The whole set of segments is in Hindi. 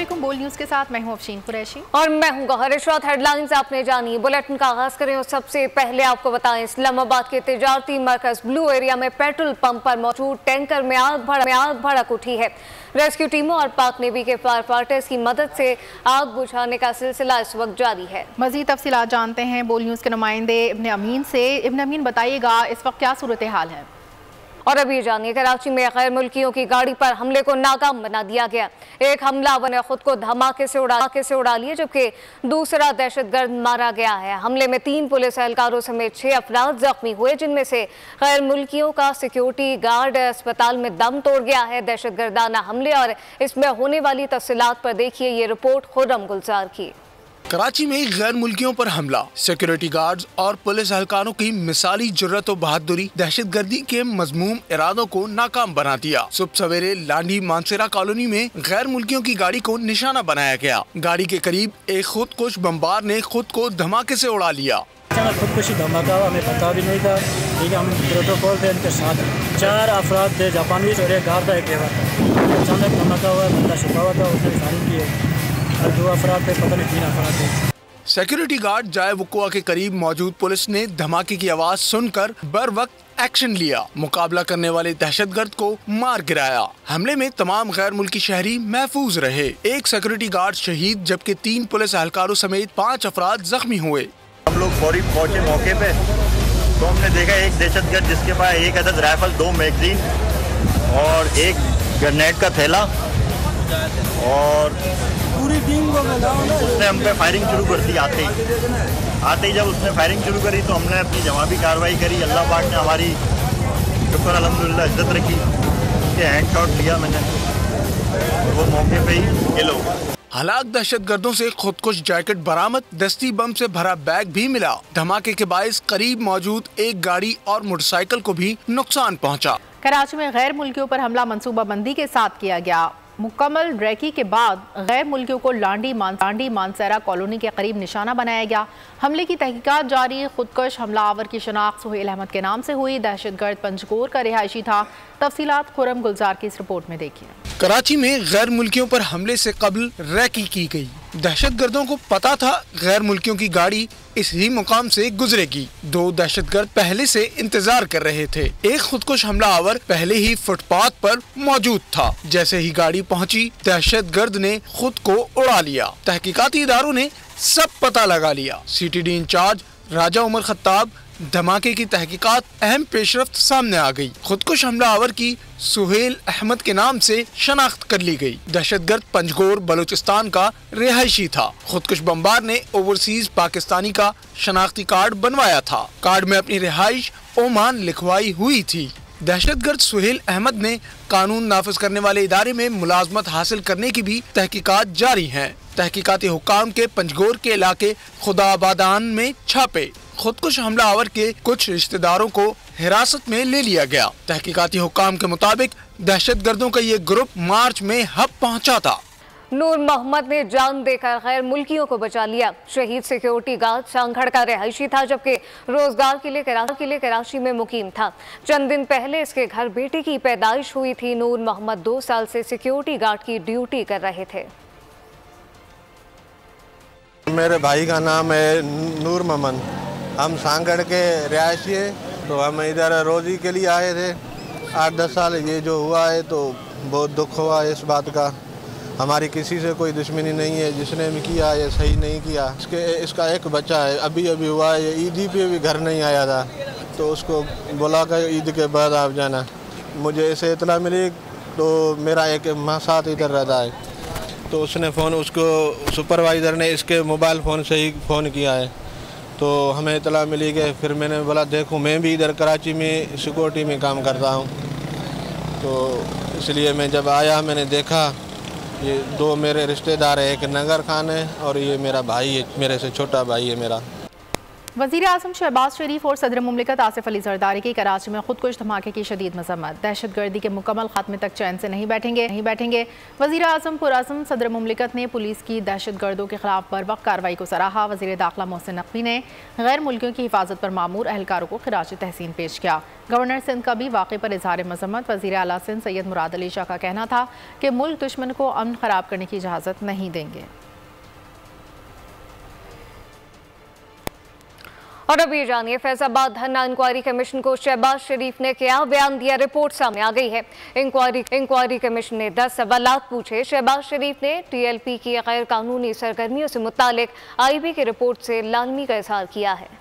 अस्सलामुअलैकुम। बोल न्यूज़ के साथ मैं हूं अफशीन कुरैशी और मैं हूं गौहर। इस वक्त हेडलाइंस आपने जानी। बुलेटिन का आगाज करें और सबसे पहले आपको बताएं, इस्लामाबाद के तिजारती मरकज ब्लू एरिया में पेट्रोल पंप पर मौजूद टैंकर में आग भड़क उठी है। रेस्क्यू टीमों और पाक नेवी के फायर फाइटर्स की मदद से आग बुझाने का सिलसिला इस वक्त जारी है। मजीद तफसीलात जानते हैं बोल न्यूज़ के नुमाइंदे इब्न अमीन से। इब्न अमीन, बताइएगा इस वक्त क्या सूरत हाल है? और अभी जानिए, कराची में गैर मुल्कियों की गाड़ी पर हमले को नाकाम बना दिया गया। एक हमलावर ने खुद को धमाके से उड़ा लिया, जबकि दूसरा दहशतगर्द मारा गया है। हमले में 3 पुलिस एहलकारों समेत 6 अफराद जख्मी हुए, जिनमें से गैर मुल्कियों का सिक्योरिटी गार्ड अस्पताल में दम तोड़ गया है। दहशतगर्दाना हमले और इसमें होने वाली तफसीलात पर देखिए ये रिपोर्ट खुर्रम गुलजार की। कराची में गैर मुल्कियों पर हमला, सिक्योरिटी गार्ड्स और पुलिस एहलकारों की मिसाली जुर्रत और बहादुरी दहशतगर्दी के मजमूम इरादों को नाकाम बना दिया। सुबह सवेरे लांडी मानसेरा कॉलोनी में गैर मुल्कियों की गाड़ी को निशाना बनाया गया। गाड़ी के करीब एक खुदकुश बमबार ने खुद को धमाके से उड़ा लिया। खुदकुशी धमाका हमें पता भी नहीं था। ठीक है, हम प्रोटोकॉल थे, उनके साथ 4 अफराद थे, जापानी और एक गार्ड था, एक ड्राइवर था। अचानक धमाका हुआ, बंदा छुपा हुआ था, उसने फायरिंग की है। 2 अफराद थे, पता नहीं 3 अफराद थे। सिक्योरिटी गार्ड जाए वकुआ के करीब मौजूद पुलिस ने धमाके की आवाज सुनकर बर वक्त एक्शन लिया। मुकाबला करने वाले दहशतगर्द को मार गिराया। हमले में तमाम गैर मुल्की शहरी महफूज रहे। एक सिक्योरिटी गार्ड शहीद, जबकि 3 पुलिस एहलकारों समेत 5 अफराद जख्मी हुए। हम लोग फौरी पहुंचे मौके पे, तो हमने देखा एक दहशतगर्द जिसके पास 1 अदद राइफल, 2 मैगजीन और 1 ग्रेनेड का थैला और पूरी टीम को उसने हम पे फायरिंग शुरू कर दी। आते ही जब उसने फायरिंग शुरू करी तो हमने अपनी जवाबी कार्रवाई करी। अल्लाह पाक ने हमारी शुक्र अल्हम्दुलिल्लाह इज्जत रखी। उसके हैंड शॉट लिया मैंने और वो मौके पे ही किल हो गया। हलाक दहशतगर्दों से खुदकुश जैकेट बरामद, दस्ती बम से भरा बैग भी मिला। धमाके के बायस करीब मौजूद एक गाड़ी और मोटरसाइकिल को भी नुकसान पहुंचा। कराची में गैर मुल्कियों पर हमला मंसूबाबंदी के साथ किया गया। मुकम्मल रैकी के बाद गैर मुल्कियों को लांडी मानसेरा कॉलोनी के करीब निशाना बनाया गया। हमले की तहकीकात जारी। खुदकश हमलावर की शनाख्त सुहेल अहमद के नाम से हुई। दहशतगर्द पंजकोर का रिहायशी था। तफसीलात खुर्रम गुलजार की इस रिपोर्ट में देखिए। कराची में गैर मुल्कियों पर हमले से कबल रैकी की गई। दहशतगर्दों को पता था गैर मुल्कियों की गाड़ी इसी मुकाम से गुजरेगी। 2 दहशतगर्द पहले से इंतजार कर रहे थे। एक खुदकुश हमलावर पहले ही फुटपाथ पर मौजूद था। जैसे ही गाड़ी पहुंची, दहशतगर्द ने खुद को उड़ा लिया। तहकीकाती इदारों ने सब पता लगा लिया। CTD इंचार्ज राजा उमर खत्ताब, धमाके की तहकीकात अहम पेशरफ्त सामने आ गई। खुदकुश हमलावर की सुहेल अहमद के नाम से शनाख्त कर ली गई। दहशतगर्द पंजगोर बलूचिस्तान का रिहायशी था। खुदकुश बमबार ने ओवरसीज पाकिस्तानी का शनाख्ती कार्ड बनवाया था। कार्ड में अपनी रिहाइश ओमान लिखवाई हुई थी। दहशतगर्द सुहेल अहमद ने कानून नाफिज करने वाले इदारे में मुलाजमत हासिल करने की भी तहकीकात जारी हैं। तहकीकाती हुक्काम के पंजगोर के इलाके खुदाबादान में छापे। खुदकुश हमलावर के कुछ रिश्तेदारों को हिरासत में ले लिया गया। तहकीकाती हुक्काम के मुताबिक दहशतगर्दों का ये ग्रुप मार्च में हब पहुंचा था। नूर मोहम्मद ने जान देकर गैर मुल्कियों को बचा लिया। शहीद सिक्योरिटी गार्ड सांगड़ का रिहायशी था, जबकि रोजगार के लिए कराची में मुकीम था। चंद दिन पहले इसके घर बेटे की पैदाइश हुई थी। नूर मोहम्मद 2 साल से सिक्योरिटी गार्ड की ड्यूटी कर रहे थे। मेरे भाई का नाम है नूर मोहम्मद। हम सांगड़ के रिहायशी है, तो हम इधर रोज़ी के लिए आए थे। 8-10 साल ये जो हुआ है तो बहुत दुख हुआ है इस बात का। हमारी किसी से कोई दुश्मनी नहीं है। जिसने भी किया ये सही नहीं किया। इसका एक बच्चा है, अभी हुआ है। ये ईदी पे भी घर नहीं आया था, तो उसको बुला कर ईद के बाद आप जाना। मुझे इसे इतला मिली तो मेरा एक माँ साथ इधर रहता है, तो उसने उसको सुपरवाइज़र ने इसके मोबाइल फ़ोन से ही फ़ोन किया है, तो हमें इतला मिली कि फिर मैंने बोला देखूं, मैं भी इधर कराची में सिक्योरिटी में काम करता हूं, तो इसलिए मैं जब आया मैंने देखा ये 2 मेरे रिश्तेदार है। एक नगर खान है और ये मेरा भाई है, मेरे से छोटा भाई है मेरा। वज़ीर आज़म शहबाज शरीफ और सदर मुमलिकत आसिफ अली जरदारी की कराची में खुदकुश धमाके की शदीद मजम्मत। दहशतगर्दी के मुकम्मल खात्मे तक चैन से नहीं बैठेंगे। वज़ीर आज़म पुरअज़्म सदर मुमलिकत ने पुलिस की दहशतगर्दों के खिलाफ बरवक्त कार्रवाई को सराहा। वज़ीर दाखिला मोहसिन नकवी ने गैर मुल्कियों की हिफाजत पर मामूर एहलकारों को खिराज तहसीन पेश किया। गवर्नर सिंध का भी वाक़े पर इज़हार मजम्मत। वज़ीर आला सिंध सैयद मुराद अली शाह का कहना था कि मुल्क दुश्मन को अमन ख़राब करने की इजाज़त नहीं देंगे। और अब ये जानिए फैजाबाद धरना इंक्वायरी कमीशन को शहबाज शरीफ ने क्या बयान दिया। रिपोर्ट सामने आ गई है। इंक्वायरी कमीशन ने 10 सवालात पूछे। शहबाज शरीफ ने TLP की गैर कानूनी सरगर्मियों से मुतालिक IB की रिपोर्ट से लाजमी का इजहार किया है।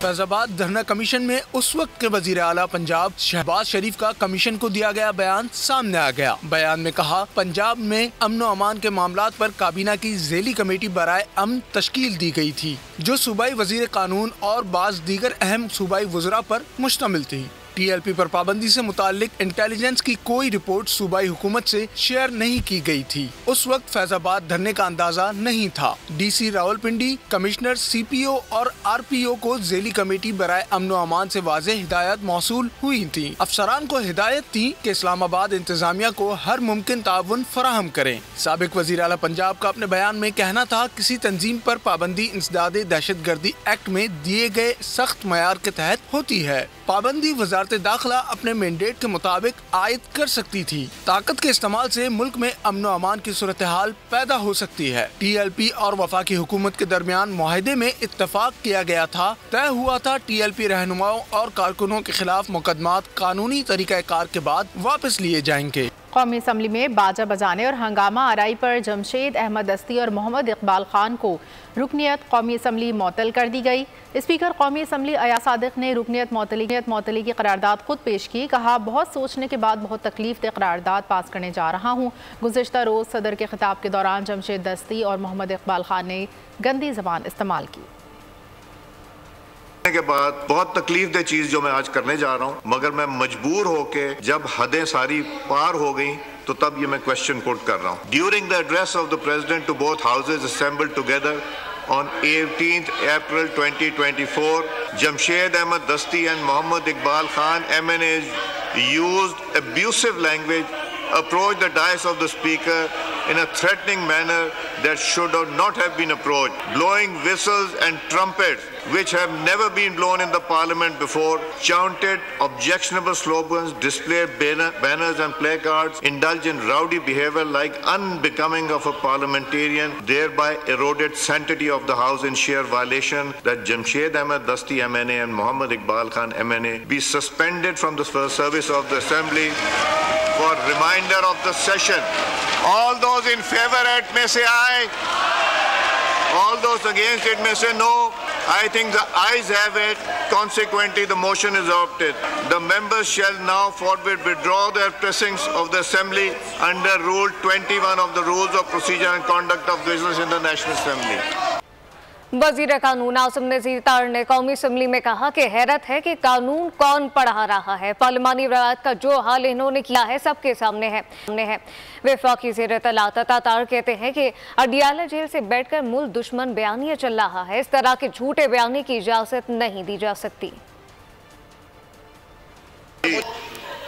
फैजाबाद धरना कमीशन में उस वक्त के वजीर आला पंजाब शहबाज शरीफ का कमीशन को दिया गया बयान सामने आ गया। बयान में कहा, पंजाब में अमन व अमान के मामलात पर काबीना की ज़ेली कमेटी बराए अमन तश्कील दी गई थी, जो सूबाई वजीर कानून और बाज़ दीगर अहम सूबाई वज़रा पर मुश्तमिल थी। TLP पर पाबंदी से मुतालिक इंटेलिजेंस की कोई रिपोर्ट सूबाई हुकूमत से शेयर नहीं की गई थी। उस वक्त फैजाबाद धरने का अंदाजा नहीं था। DC रावलपिंडी, कमिश्नर CPO और RPO को ज़ेली कमेटी बराए अमन व अमान से वाज़ेह हिदायत मौसूल हुई थी। अफसरान को हिदायत थी कि इस्लामाबाद इंतजामिया को हर मुमकिन ताउन फराहम करें। साबिक वज़ीर आला पंजाब का अपने बयान में कहना था, किसी तंजीम पर पाबंदी इंसदादे दहशतगर्दी एक्ट में दिए गए सख्त मयार के तहत होती है। पाबंदी वजारत दाखिला अपने मैंडेट के मुताबिक आयद कर सकती थी। ताकत के इस्तेमाल से मुल्क में अमन व अमान की सूरत हाल पैदा हो सकती है। TLP और वफाकी हुकूमत के दरमियान मुआहदे में इत्तफाक किया गया था। तय हुआ था TLP रहनुमाओं और कारकुनों के खिलाफ मुकदमात कानूनी तरीक़ा कार के बाद वापस लिए जाएंगे। कौमी असम्बली में बाजा बजाने और हंगामा आराई पर जमशेद अहमद दस्ती और मोहम्मद इकबाल खान को रुकनियत कौमी असम्बली मअतल कर दी गई। स्पीकर कौमी असम्बली अयाज सादिक ने रुकनियत मअतली की करारदाद खुद पेश की। कहा, बहुत सोचने के बाद बहुत तकलीफ दे करारदाद पास करने जा रहा हूँ। गुज़िश्ता रोज़ सदर के खिताब के दौरान जमशेद दस्ती और मोहम्मद इकबाल खान ने गंदी ज़बान इस्तेमाल की। के बाद बहुत तकलीफ दे चीज जो मैं आज करने जा रहा हूं, मगर मैं मजबूर होके जब हदें सारी पार हो गई तो तब ये मैं क्वेश्चन पुट कर रहा हूं। During the address of the president to both houses assembled together on 18th April 2024, Jamshed Ahmed Dasti and Mohammad Iqbal Khan MNAs used abusive language, approached the dais of the speaker in a threatening manner that should not have been approached, blowing whistles and trumpets which have never been blown in the parliament before, chanted objectionable slogans, displayed banners and placards, indulged in rowdy behavior like unbecoming of a parliamentarian, thereby eroded sanctity of the house in sheer violation that Jamshed Ahmed Dasti MNA and Mohammad Iqbal Khan MNA be suspended from the first service of the assembly for reminder of the session. All those in favor it may say aye. All those against it may say no. I think the ayes have it. Consequently, the motion is adopted. The members shall now forthwith withdraw their pressings of the Assembly under Rule 21 of the Rules of Procedure and Conduct of Business in the National Assembly. वजीर कानून आसिम नज़ीर तार ने कौमी असम्बली में कहा कि हैरत है कि कानून कौन पढ़ा रहा है। पार्लिमानी रवायत का जो हाल इन्होंने किया है सबके सामने है। वफाकी ज़ेर तलात तार कहते हैं कि अडियाला जेल से बैठकर मुल्क दुश्मन बयानिया चल रहा है। इस तरह के झूठे बयानी की इजाज़त नहीं दी जा सकती।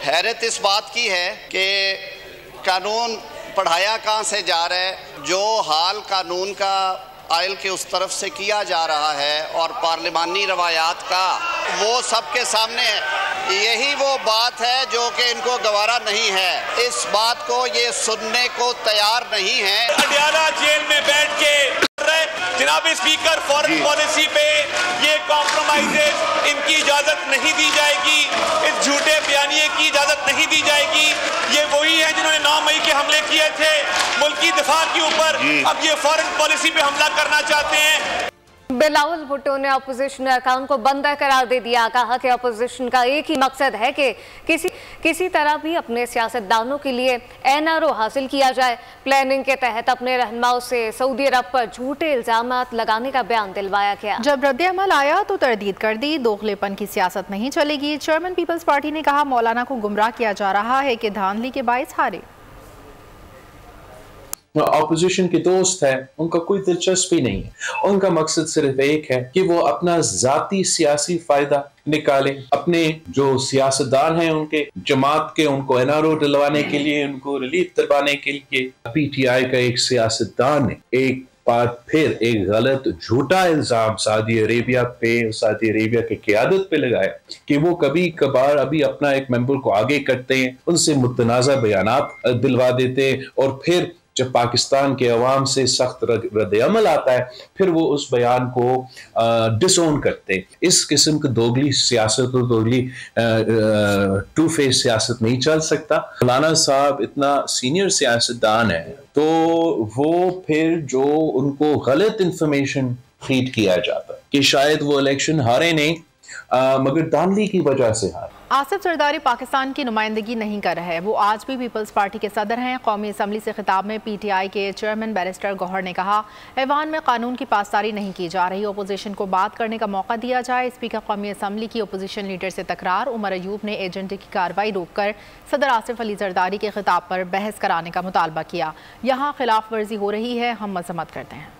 हैरत इस बात की है कि कानून पढ़ाया कहाँ से जा रहा है। जो हाल कानून का आयल के उस तरफ से किया जा रहा है और पार्लिमानी रवायात का वो सबके सामने है। यही वो बात है जो कि इनको गवारा नहीं है। इस बात को ये सुनने को तैयार नहीं है। अडियाला जेल में बैठ के जनाब स्पीकर फॉरेन पॉलिसी पे ये कॉम्प्रोमाइजेस इनकी इजाजत नहीं दी जाएगी। इस झूठे बयानिए की इजाजत नहीं दी जाएगी। ये वही है जिन्होंने 9 मई के हमले किए थे मुल्क की दिफा के ऊपर। अब ये फॉरेन पॉलिसी पे हमला करना चाहते हैं। बिलावल भुट्टो ने अपोजिशन अकाउंट को बंद करार दे दिया। कहा कि अपोजिशन का एक ही मकसद है कि किसी तरह भी अपने सियासतदानों के लिए NRO हासिल किया जाए। प्लानिंग के तहत अपने रहनुमाओं से सऊदी अरब पर झूठे इल्जामात लगाने का बयान दिलवाया गया। जब रद्द-ए-अमल आया तो तरदीद कर दी। दोगलेपन की सियासत नहीं चलेगी। चेयरमैन पीपल्स पार्टी ने कहा, मौलाना को गुमराह किया जा रहा है कि धांधली के बाइस हारे। ऑपोजिशन के दोस्त है, उनका कोई दिलचस्पी नहीं है। उनका मकसद सिर्फ एक है कि वो अपना जाती सियासी फायदा निकालें। अपने जो सियासतदान हैं उनके जमात के, उनको एनआरओ दिलवाने के लिए, उनको रिलीफ दिलवाने के लिए पीटीआई का एक सियासतदान ने एक बार फिर एक गलत झूठा इल्जाम सऊदी अरेबिया पे, सऊदी अरेबिया की क़यादत पे लगाया कि वो कभी कभार अभी अपना एक मेंबर को आगे करते हैं, उनसे मुतनाज़ा बयानात दिलवा देते हैं, और फिर जब पाकिस्तान के अवाम से सख्त रद्द-ए-अमल आता है फिर वो उस बयान को डिसोन करते हैं। इस किस्म की दोगली सियासत और दोगली टू फेस सियासत नहीं चल सकता। मौलाना साहब इतना सीनियर सियासतदान है तो वो फिर जो उनको गलत इंफॉर्मेशन फीड किया जाता कि शायद वो इलेक्शन हारे नहीं मगर धांधली की वजह से हारे। आसिफ जरदारी पाकिस्तान की नुमाइंदगी नहीं कर रहे हैं। वो आज भी पीपल्स पार्टी के सदर हैं। कौमी असम्बली से खिताब में पीटीआई के चेयरमैन बैरिस्टर गौहर ने कहा, ऐवान में कानून की पासदारी नहीं की जा रही, अपोजिशन को बात करने का मौका दिया जाए। स्पीकर कौमी असम्बली की अपोजिशन लीडर से तकरार। उमर अयूब ने एजेंडे की कार्रवाई रोककर सदर आसिफ अली जरदारी के खिताब पर बहस कराने का मुतालबा किया। यहाँ खिलाफ वर्जी हो रही है, हम मजम्मत करते हैं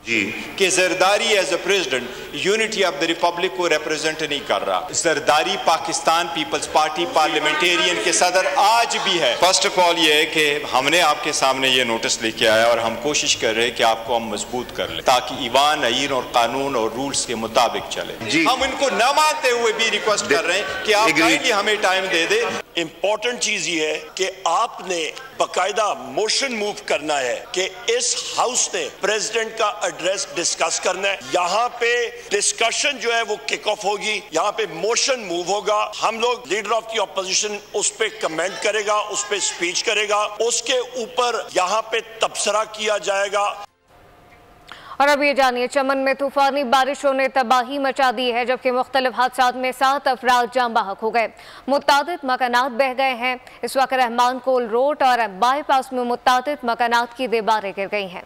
जी कि Zardari as a president unity of the republic को रिप्रेजेंट नहीं कर रहा। Zardari Pakistan Peoples Party Parliamentarian के सदर आज भी है। फर्स्ट ऑफ ऑल ये है कि हमने आपके सामने ये नोटिस लेके आया और हम कोशिश कर रहे हैं कि आपको हम मजबूत कर लें ताकि ईवान, आईन और कानून और रूल्स के मुताबिक चले। हम इनको न मानते हुए भी रिक्वेस्ट कर रहे हैं कि आप काइंडली हमें टाइम दे दे। इंपॉर्टेंट चीज ये है कि आपने बाकायदा मोशन मूव करना है कि इस हाउस ने प्रेसिडेंट का एड्रेस डिस्कस करना है। यहाँ पे डिस्कशन जो है वो किक ऑफ होगी, यहाँ पे मोशन मूव होगा। हम लोग लीडर ऑफ द ऑपोजिशन उस पे कमेंट करेगा, उस पे स्पीच करेगा, उसके ऊपर यहाँ पे तबसरा किया जाएगा। और अब ये जानिए, चमन में तूफानी बारिशों ने तबाही मचा दी है जबकि मुख्तलिफ हादसात में 7 अफराद जान बहक हो गए। मुतादिद मकानात बह गए हैं। इस वक्त रहमान कोल रोड और बाईपास में मुतादिद मकानात की दीवारें गिर गई हैं।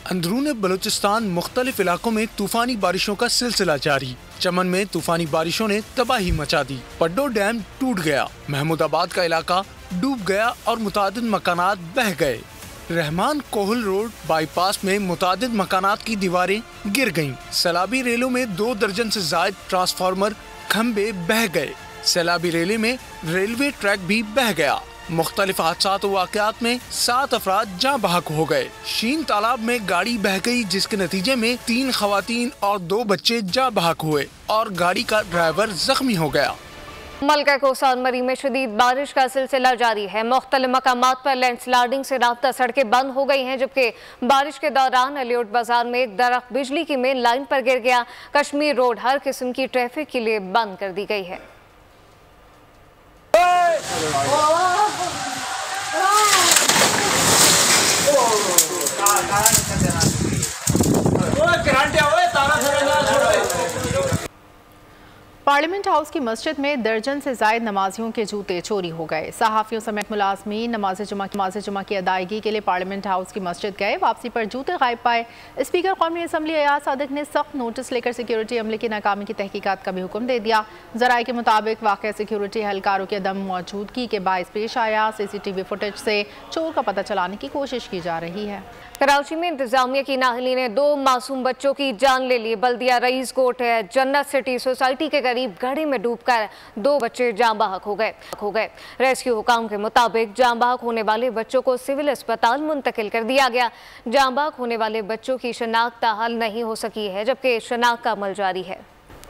अंदरून बलूचिस्तान मुख्तलिफ इलाकों में तूफानी बारिशों का सिलसिला जारी। चमन में तूफानी बारिशों ने तबाही मचा दी। पड्डो डैम टूट गया, महमूदाबाद का इलाका डूब गया और मुतादिद मकानात बह गए। रहमान कोहल रोड बाईपास में मुतादिद मकानात की दीवारें गिर गईं। सैलाबी रेलों में 2 दर्जन से ज्यादा ट्रांसफार्मर खंबे बह गए। सैलाबी रेले में रेलवे ट्रैक भी बह गया। मुख्तलिफ हादसात वाक़यात में 7 अफराद जाँ बहक हो गए। शीन तालाब में गाड़ी बह गई जिसके नतीजे में 3 खवातीन और 2 बच्चे जाँ बहक हुए और गाड़ी का ड्राइवर जख्मी हो गया। मलका कोसान मरी में शदीद बारिश का सिलसिला जारी है। मुख्तलिफ मकामात पर लैंडस्लाइडिंग से राब्ता सड़कें बंद हो गई हैं जबकि बारिश के दौरान अलियोट बाजार में एक दरख्त बिजली की मेन लाइन पर गिर गया। कश्मीर रोड हर किस्म की ट्रैफिक के लिए बंद कर दी गई है। पार्लियामेंट हाउस की मस्जिद में दर्जन से जायद नमाजियों के जूते चोरी हो गए। सहाफ़ियों समेत मुलाजमीन नमाज जुमा की अदायगी के लिए पार्लियामेंट हाउस की मस्जिद गए। वापसी पर जूते गायब पाए। स्पीकर कौमी असम्बली अयाज सादिक ने सख्त नोटिस लेकर सिक्योरिटी अमले की नाकामी की तहकीकात का भी हुक्म दे दिया। जराये के मुताबिक वाक़या सिक्योरिटी एहलकारों के अदम मौजूदगी के बायस पेश आया। CCTV फुटेज से चोर का पता चलाने की कोशिश की जा रही है। कराची में इंतजामिया की नाहली ने 2 मासूम बच्चों की जान ले ली। बल्दिया रईस कोट जन्नत सिटी सोसाइटी के करीब गड्ढे में डूबकर 2 बच्चे जान बहक हो गए। रेस्क्यू हुकाम के मुताबिक जान बहक होने वाले बच्चों को सिविल अस्पताल मुंतकिल कर दिया गया। जान बहक होने वाले बच्चों की शनाख्त ताहाल नहीं हो सकी है जबकि शनाख्त का अमल जारी है।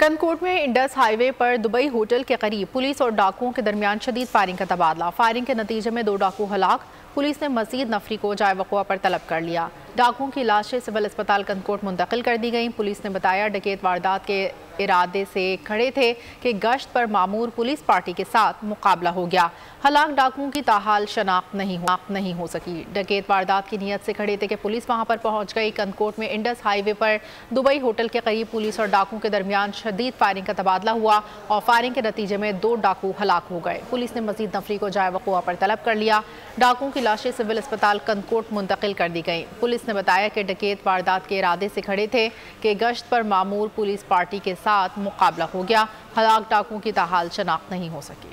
कनकोट में इंडस हाईवे पर दुबई होटल के करीब पुलिस और डाकुओं के दरमियान शदीद फायरिंग का तबादला। फायरिंग के नतीजे में 2 डाकू हलाक। पुलिस ने मजीद नफरी को जाए वक़ुआ पर तलब कर लिया। डाकुओं की लाशें सिविल अस्पताल कनकोट मुंतकिल कर दी गईं। पुलिस ने बताया डकैत वारदात के इरादे से खड़े थे कि गश्त पर मामूर पुलिस पार्टी के साथ मुकाबला हो गया। हलाक डाकुओं की ताहाल शनाख्त नहीं हो सकी। डकैत वारदात की नीयत से खड़े थे कि पुलिस वहां पर पहुंच गई। कनकोट में इंडस हाईवे पर दुबई होटल के करीब पुलिस और डाकुओं के दरमियान शदीद फायरिंग का तबादला हुआ और फायरिंग के नतीजे में 2 डाकू हलाक हो गए। पुलिस ने मजीद नफरी को जाए वक़ुआ पर तलब कर लिया। डाकुओं की लाशें सिविल अस्पताल कनकोट मुंतकिल कर दी गई। पुलिस ने बताया कि डकैत वारदात के इरादे से खड़े थे कि गश्त पर मामूर पुलिस पार्टी के साथ मुकाबला हो गया। हलाक डाकुओं की ताहाल शनाख्त नहीं हो सकी।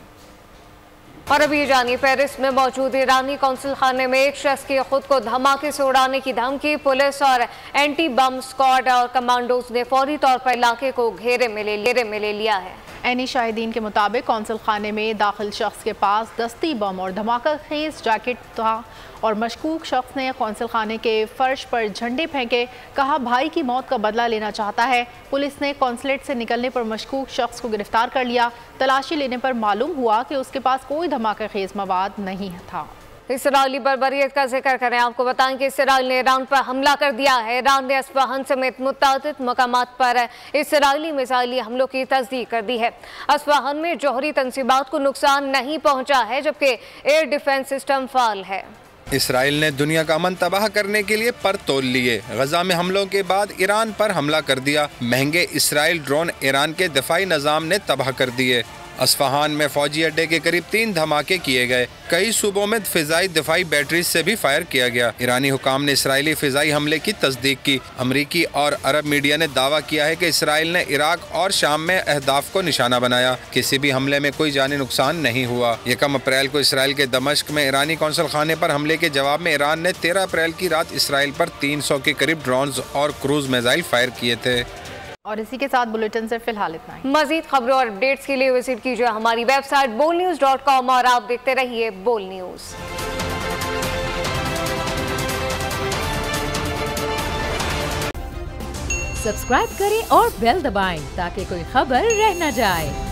और अभी जानिए, पेरिस में मौजूद ईरानी कौंसल खाने में एक शख्स की खुद को धमाके से उड़ाने की धमकी। पुलिस और एंटी बम स्क्वाड और कमांडोज ने फौरी तौर पर इलाके को घेरे में ले लिया है। ऐनी शाहिदीन के मुताबिक कौंसल खाने में दाखिल शख्स के पास दस्ती बम और धमाका खेज जैकेट था और मशकूक शख्स ने कौंसल खाने के फर्श पर झंडे फेंके। कहा भाई की मौत का बदला लेना चाहता है। पुलिस ने कौंसलेट से निकलने पर मशकूक शख्स को गिरफ्तार कर लिया। तलाशी लेने पर मालूम हुआ कि उसके पास कोई धमाका खेज मवाद नहीं था। इसराइली बर्बरियत का जिक्र करें, आपको बताएं कि इसराइल ने ईरान पर हमला कर दिया है। ईरान ने अस्फहान समेत मुतादिद मकामात पर इसराइली मिसाइली हमलों की तस्दीक कर दी है। अस्फहान में जौहरी तंसीबात को नुकसान नहीं पहुंचा है, जबकि एयर डिफेंस सिस्टम फाल है। इसराइल ने दुनिया का अमन तबाह करने के लिए पर तोल लिए। गजा में हमलों के बाद ईरान पर हमला कर दिया। महंगे इसराइल ड्रोन ईरान के दिफाई निज़ाम ने तबाह कर दिए। अस्फहान में फौजी अड्डे के करीब 3 धमाके किए गए। कई सूबों में फिजाई दिफाई बैटरीज से भी फायर किया गया। ईरानी हुकाम ने इसराइली फिजाई हमले की तस्दीक की। अमरीकी और अरब मीडिया ने दावा किया है कि इसराइल ने इराक और शाम में अहदाफ को निशाना बनाया। किसी भी हमले में कोई जानी नुकसान नहीं हुआ। 1 अप्रैल को इसराइल के दमिश्क में ईरानी कौंसल खाने पर हमले के जवाब में ईरान ने 13 अप्रैल की रात इसराइल पर 300 के करीब ड्रोन और क्रूज मिसाइल फायर किए थे। और इसी के साथ बुलेटिन से फिलहाल इतना ही। मजीद खबरों और अपडेट्स के लिए विजिट कीजिए हमारी वेबसाइट bolnews.com और आप देखते रहिए बोल न्यूज। सब्सक्राइब करें और बेल दबाएं ताकि कोई खबर रह न जाए।